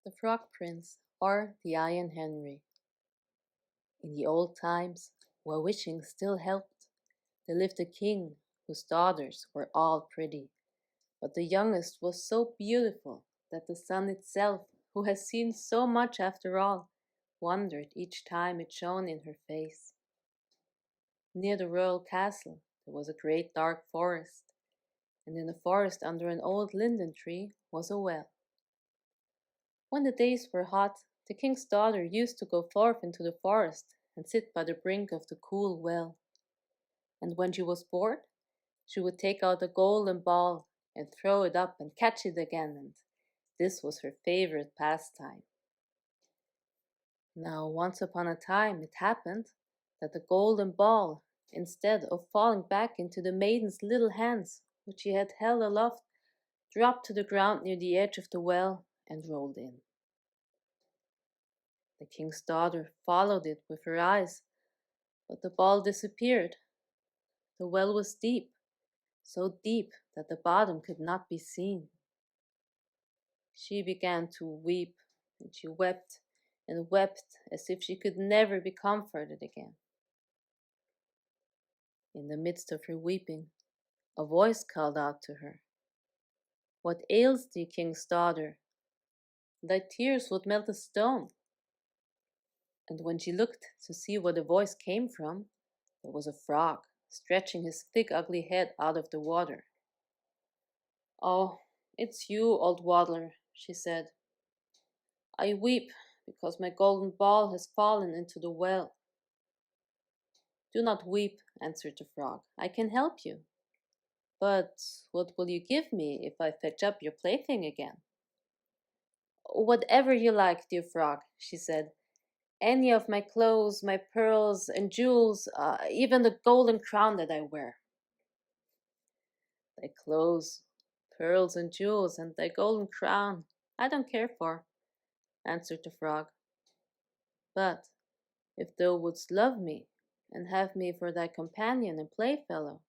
The Frog Prince, or the Iron Henry. In the old times, where wishing still helped, there lived a king whose daughters were all pretty, but the youngest was so beautiful that the sun itself, who has seen so much after all, wondered each time it shone in her face. Near the royal castle there was a great dark forest, and in the forest under an old linden tree was a well. When the days were hot, the king's daughter used to go forth into the forest and sit by the brink of the cool well. And when she was bored, she would take out a golden ball and throw it up and catch it again, and this was her favorite pastime. Now, once upon a time, it happened that the golden ball, instead of falling back into the maiden's little hands, which she had held aloft, dropped to the ground near the edge of the well and rolled in. The king's daughter followed it with her eyes, but the ball disappeared. The well was deep, so deep that the bottom could not be seen. She began to weep, and she wept and wept as if she could never be comforted again. In the midst of her weeping, a voice called out to her, "What ails thee, king's daughter? Thy tears would melt a stone." And when she looked to see where the voice came from, there was a frog stretching his thick ugly head out of the water. "Oh, it's you, old waddler," she said. "I weep because my golden ball has fallen into the well." "Do not weep," answered the frog. "I can help you. But what will you give me if I fetch up your plaything again?" "Whatever you like, dear frog," she said. "Any of my clothes, my pearls and jewels, even the golden crown that I wear." "Thy clothes, pearls and jewels, and thy golden crown I don't care for," answered the frog. "But if thou wouldst love me and have me for thy companion and playfellow,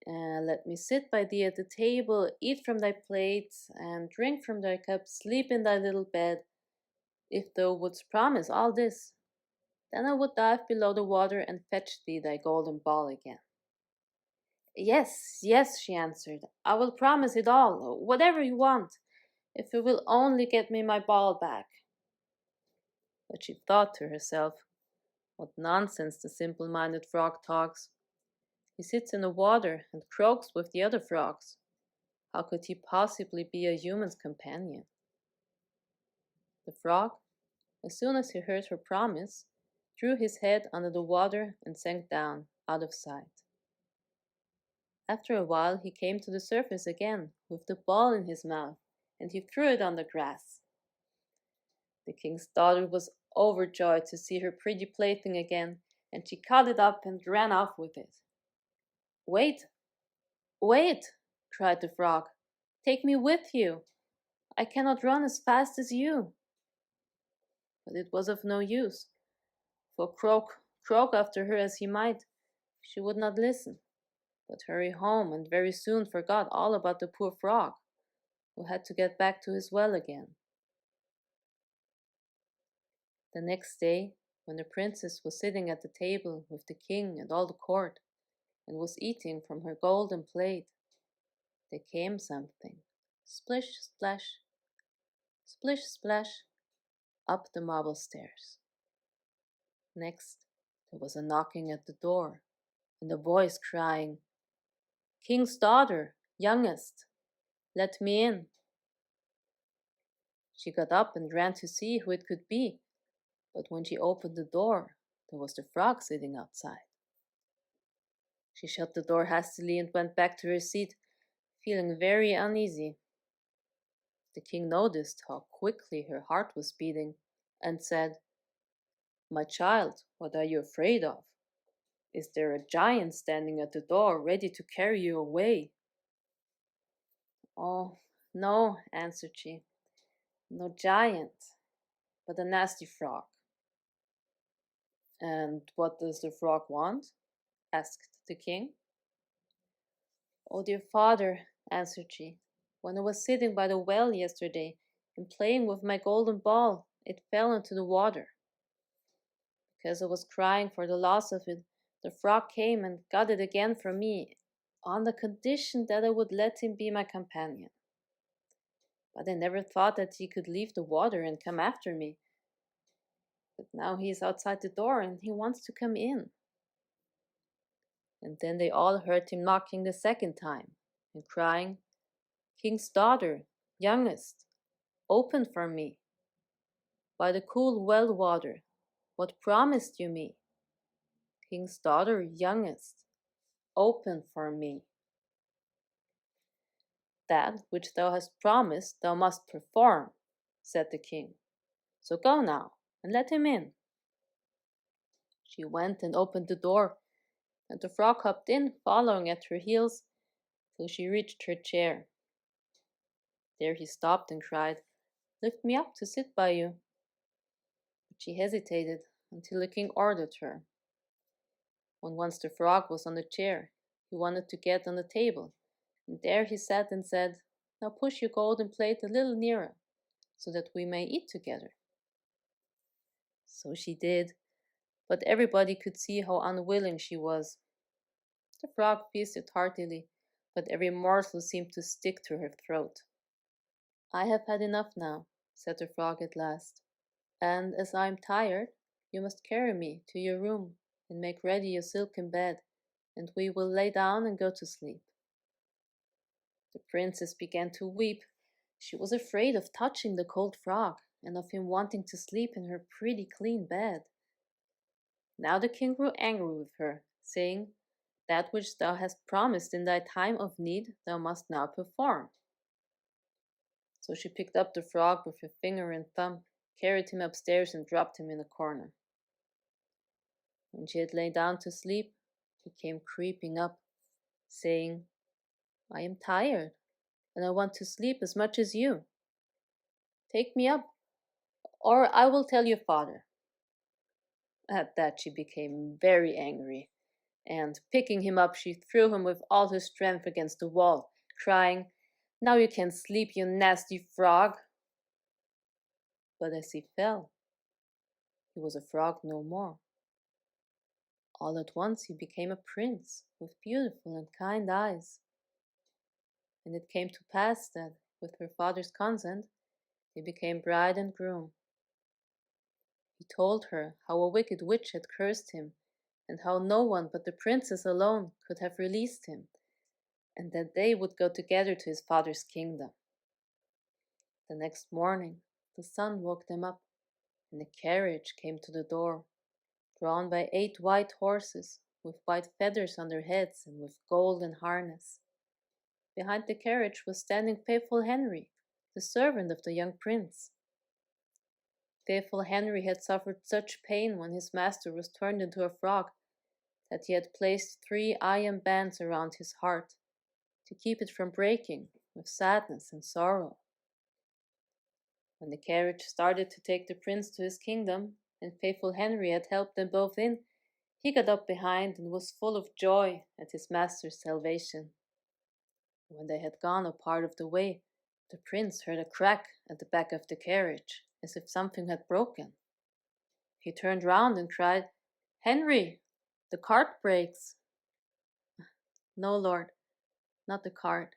let me sit by thee at the table, eat from thy plate, and drink from thy cup, sleep in thy little bed, if thou wouldst promise all this, then I would dive below the water and fetch thee thy golden ball again." "Yes, yes," she answered, "I will promise it all, whatever you want, if you will only get me my ball back." But she thought to herself, what nonsense the simple-minded frog talks. He sits in the water and croaks with the other frogs. How could he possibly be a human's companion? The frog, as soon as he heard her promise, drew his head under the water and sank down out of sight. After a while he came to the surface again with the ball in his mouth, and he threw it on the grass. The king's daughter was overjoyed to see her pretty plaything again, and she caught it up and ran off with it. "Wait, wait," cried the frog. "Take me with you. I cannot run as fast as you." But it was of no use, for croak after her as he might, she would not listen, but hurry home and very soon forgot all about the poor frog, who had to get back to his well again. The next day, when the princess was sitting at the table with the king and all the court, and was eating from her golden plate, there came something, splish splash, splish splash, up the marble stairs. Next, there was a knocking at the door, and a voice crying, "King's daughter, youngest, let me in." She got up and ran to see who it could be, but when she opened the door, there was the frog sitting outside. She shut the door hastily and went back to her seat, feeling very uneasy. The king noticed how quickly her heart was beating, and said, "My child, what are you afraid of? Is there a giant standing at the door ready to carry you away?" "Oh, no," answered she, "no giant, but a nasty frog." "And what does the frog want?" asked the king. "Oh, dear father," answered she, "when I was sitting by the well yesterday, In playing with my golden ball, it fell into the water. Because I was crying for the loss of it, the frog came and got it again from me, on the condition that I would let him be my companion. But I never thought that he could leave the water and come after me. But now he is outside the door and he wants to come in. And then they all heard him knocking the second time and crying, "King's daughter, youngest, open for me. By the cool well water, what promised you me? King's daughter, youngest, open for me." "That which thou hast promised thou must perform," said the king. "So go now, and let him in." She went and opened the door, and the frog hopped in, following at her heels, till she reached her chair. There he stopped and cried, "Lift me up to sit by you." But she hesitated until the king ordered her. When once the frog was on the chair, he wanted to get on the table, and there he sat and said, "Now push your golden plate a little nearer, so that we may eat together." So she did, but everybody could see how unwilling she was. The frog feasted heartily, but every morsel seemed to stick to her throat. "I have had enough now," said the frog at last, "and as I am tired, you must carry me to your room and make ready your silken bed, and we will lay down and go to sleep." The princess began to weep. She was afraid of touching the cold frog and of him wanting to sleep in her pretty clean bed. Now the king grew angry with her, saying, "That which thou hast promised in thy time of need thou must now perform." So she picked up the frog with her finger and thumb, carried him upstairs and dropped him in a corner. When she had lain down to sleep, he came creeping up, saying, "I am tired, and I want to sleep as much as you. Take me up, or I will tell your father." At that she became very angry, and picking him up, she threw him with all her strength against the wall, crying, "Now you can sleep, you nasty frog." But as he fell, he was a frog no more. All at once he became a prince with beautiful and kind eyes. And it came to pass that, with her father's consent, they became bride and groom. He told her how a wicked witch had cursed him, and how no one but the princess alone could have released him, and that they would go together to his father's kingdom. The next morning the sun woke them up, and a carriage came to the door, drawn by 8 white horses, with white feathers on their heads and with golden harness. Behind the carriage was standing faithful Henry, the servant of the young prince. Faithful Henry had suffered such pain when his master was turned into a frog that he had placed 3 iron bands around his heart to keep it from breaking with sadness and sorrow. When the carriage started to take the prince to his kingdom, and faithful Henry had helped them both in, he got up behind and was full of joy at his master's salvation. When they had gone a part of the way, the prince heard a crack at the back of the carriage, as if something had broken. He turned round and cried, "Henry, the cart breaks." "No, Lord, not the cart.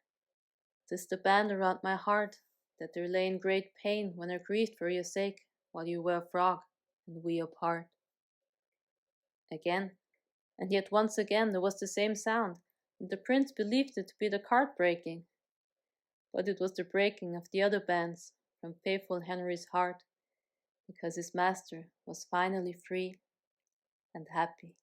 'Tis the band around my heart, that there lay in great pain when I grieved for your sake, while you were a frog, and we apart." Again, and yet once again, there was the same sound, and the prince believed it to be the cart breaking. But it was the breaking of the other bands from faithful Henry's heart, because his master was finally free and happy.